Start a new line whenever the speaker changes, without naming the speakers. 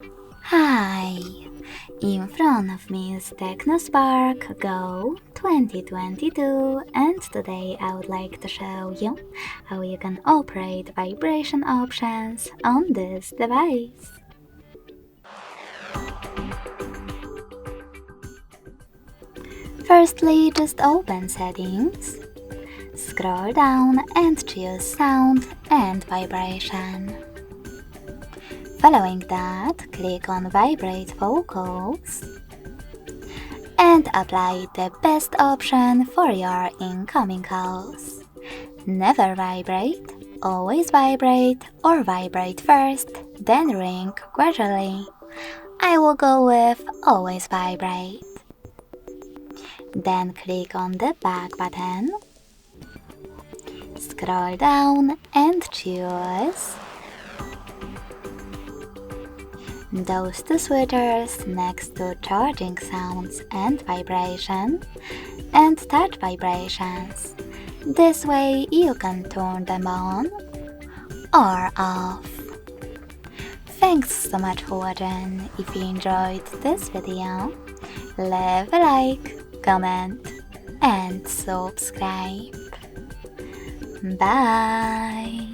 Hi! In front of me is Tecno Spark Go 2022, and today I would like to show you how you can operate vibration options on this device. Firstly, just open Settings, scroll down and choose Sound and Vibration. Following that, click on Vibrate Vocals and apply the best option for your incoming calls. Never vibrate, always vibrate, or vibrate first, then ring gradually. I will go with always vibrate. Then click on the back button, scroll down and choose those two switches next to charging sounds and vibration and touch vibrations. This way you can turn them on or off. Thanks so much for watching. If you enjoyed this video, leave a like, comment and subscribe. Bye!